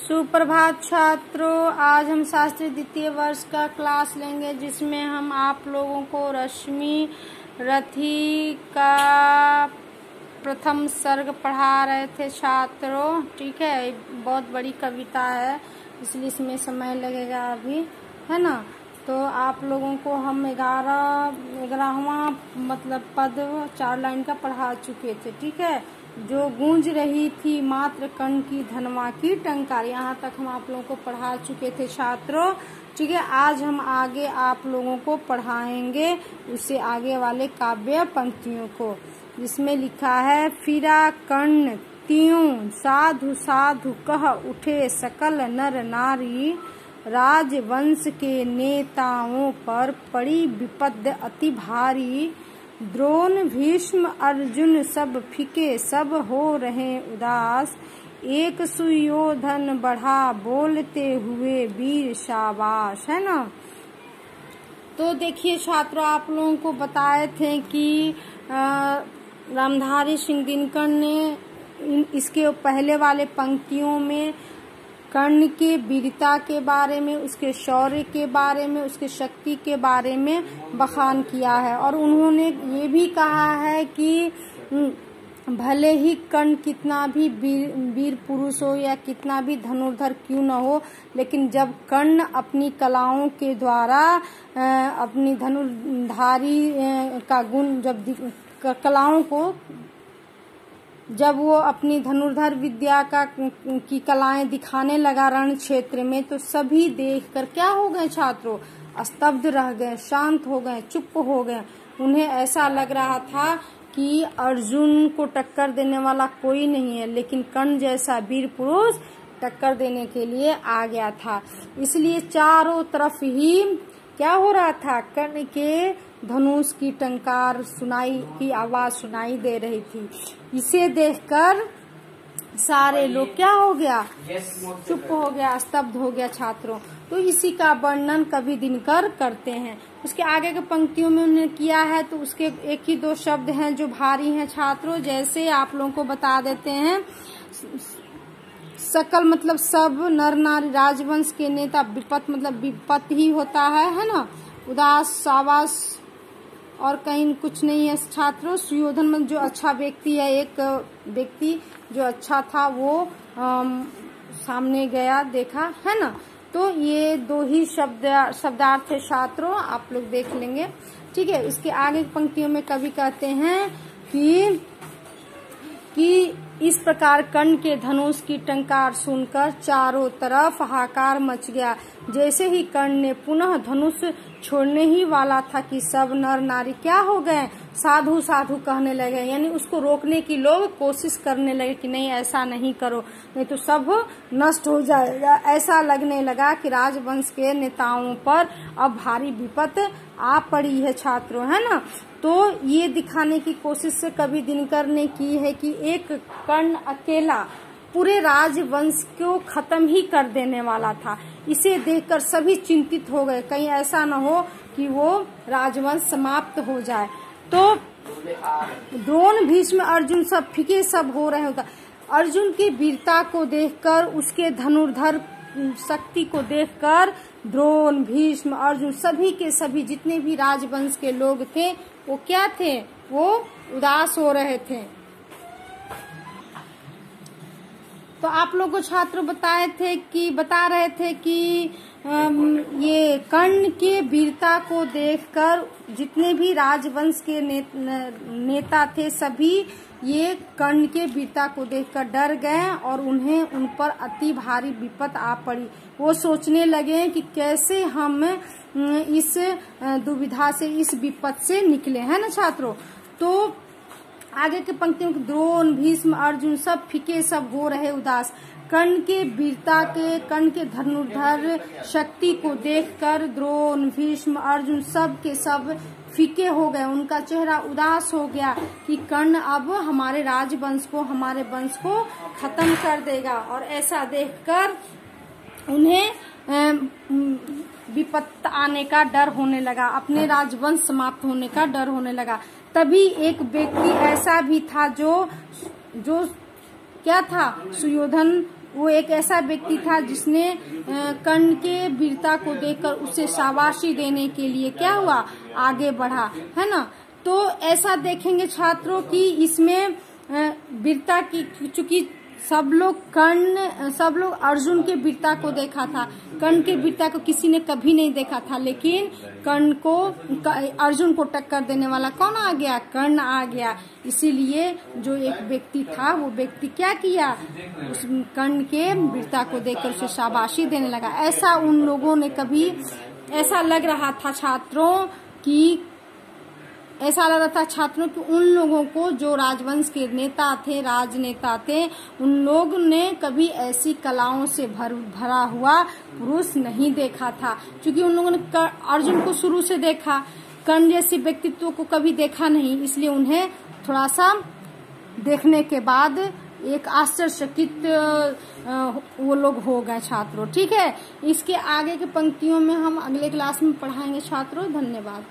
सुप्रभात छात्रों, आज हम शास्त्री द्वितीय वर्ष का क्लास लेंगे जिसमें हम आप लोगों को रश्मि रथी का प्रथम सर्ग पढ़ा रहे थे छात्रों। ठीक है, बहुत बड़ी कविता है इसलिए इसमें समय लगेगा अभी, है ना। तो आप लोगों को हम 11वां मतलब पद 4 लाइन का पढ़ा चुके थे। ठीक है, जो गूंज रही थी मात्र कण की धनवा की टंकार, यहाँ तक हम आप लोगों को पढ़ा चुके थे छात्रों। ठीक है, आज हम आगे आप लोगों को पढ़ाएंगे उससे आगे वाले काव्य पंक्तियों को, जिसमें लिखा है फिरा कर्ण त्यों साधु साधु कह उठे सकल नर नारी, राजवंश के नेताओं पर पड़ी विपद अति भारी, द्रोण भीष्म अर्जुन सब फीके सब हो रहे उदास, एक सुयोधन बढ़ा बोलते हुए वीर शाबाश, है ना। तो देखिए छात्रों, आप लोगों को बताए थे कि रामधारी सिंह दिनकर ने इसके पहले वाले पंक्तियों में कर्ण के वीरता के बारे में, उसके शौर्य के बारे में, उसके शक्ति के बारे में बखान किया है। और उन्होंने ये भी कहा है कि भले ही कर्ण कितना भी वीर पुरुष हो या कितना भी धनुर्धर क्यों न हो, लेकिन जब कर्ण अपनी कलाओं के द्वारा अपनी धनुर्धारी का गुण कलाओं को जब वो अपनी धनुर्धर विद्या की कलाएं दिखाने लगा रण क्षेत्र में, तो सभी देखकर क्या हो गए छात्रों, स्तब्ध रह गए, शांत हो गए, चुप हो गए। उन्हें ऐसा लग रहा था कि अर्जुन को टक्कर देने वाला कोई नहीं है, लेकिन कर्ण जैसा वीर पुरुष टक्कर देने के लिए आ गया था। इसलिए चारों तरफ ही क्या हो रहा था, कर्ण के धनुष की टंकार की आवाज सुनाई दे रही थी। इसे देखकर सारे लोग क्या हो गया, चुप हो गया, स्तब्ध हो गया छात्रों। तो इसी का वर्णन कवि दिनकर करते हैं। उसके आगे के पंक्तियों में उन्होंने किया है, तो उसके एक ही 2 शब्द हैं जो भारी हैं छात्रों। जैसे आप लोगों को बता देते हैं, सकल मतलब सब, नर नारी, राजवंश के नेता, विपत मतलब विपत ही होता है ना, उदास सावास और कहीं कुछ नहीं है छात्रों। सुयोधन में जो अच्छा व्यक्ति है, एक व्यक्ति जो अच्छा था वो सामने गया, देखा, है ना। तो ये 2 ही शब्दार्थ है छात्रों, आप लोग देख लेंगे। ठीक है, इसके आगे की पंक्तियों में कवि कहते हैं कि इस प्रकार कर्ण के धनुष की टंकार सुनकर चारों तरफ हाहाकार मच गया। जैसे ही कर्ण ने पुनः धनुष छोड़ने ही वाला था कि सब नर नारी क्या हो गए, साधु साधु कहने लगे, यानी उसको रोकने की लोग कोशिश करने लगे कि नहीं ऐसा नहीं करो, नहीं तो सब नष्ट हो जाएगा। ऐसा लगने लगा कि राजवंश के नेताओं पर अब भारी विपत आ पड़ी है छात्रों, है ना। तो ये दिखाने की कोशिश से कवि दिनकर ने की है कि एक कर्ण अकेला पूरे राजवंश को खत्म ही कर देने वाला था। इसे देखकर सभी चिंतित हो गए, कहीं ऐसा न हो कि वो राजवंश समाप्त हो जाए। तो द्रोण भीष्म अर्जुन सब फीके सब हो रहे होता। अर्जुन की वीरता को देखकर, उसके धनुर्धर शक्ति को देखकर द्रोण भीष्म अर्जुन सभी के सभी जितने भी राजवंश के लोग थे वो क्या थे, वो उदास हो रहे थे। तो आप लोगों को छात्र बता रहे थे कि ये कर्ण के वीरता को देखकर जितने भी राजवंश के नेता थे सभी ये कर्ण के वीरता को देखकर डर गए और उन्हें उन पर अति भारी विपत आ पड़ी। वो सोचने लगे कि कैसे हम इस दुविधा से, इस विपत से निकले, है ना छात्रों। तो आगे के पंक्तियों में द्रोण भीष्म अर्जुन सब फीके सब हो रहे उदास, कर्ण के वीरता के, कर्ण के धनुर्धर शक्ति को देखकर द्रोण भीष्म अर्जुन सब के सब फीके हो गए, उनका चेहरा उदास हो गया कि कर्ण अब हमारे राजवंश को, हमारे वंश को खत्म कर देगा। और ऐसा देखकर उन्हें विपत्त आने का डर होने लगा, अपने राजवंश समाप्त होने का डर होने लगा। तभी एक व्यक्ति ऐसा भी था जो क्या था, सुयोधन वो एक ऐसा व्यक्ति था जिसने कर्ण के वीरता को देखकर उसे शाबाशी देने के लिए क्या हुआ, आगे बढ़ा, है ना। तो ऐसा देखेंगे छात्रों की इसमें वीरता की, चूंकि सब लोग अर्जुन के वीरता को देखा था, कर्ण के वीरता को किसी ने कभी नहीं देखा था, लेकिन अर्जुन को टक्कर देने वाला कौन आ गया, कर्ण आ गया। इसीलिए जो एक व्यक्ति था वो व्यक्ति क्या किया, उस कर्ण के वीरता को देखकर उसे शाबाशी देने लगा। ऐसा उन लोगों ने कभी ऐसा लग रहा था छात्रों कि उन लोगों को जो राजवंश के नेता थे, राजनेता थे, उन लोग ने कभी ऐसी कलाओं से भरा हुआ पुरुष नहीं देखा था। क्योंकि उन लोगों ने अर्जुन को शुरू से देखा, कर्ण जैसे व्यक्तित्व को कभी देखा नहीं, इसलिए उन्हें थोड़ा सा देखने के बाद एक आश्चर्यचकित वो लोग हो गए छात्रों। ठीक है, इसके आगे की पंक्तियों में हम अगले क्लास में पढ़ाएंगे छात्रों। धन्यवाद।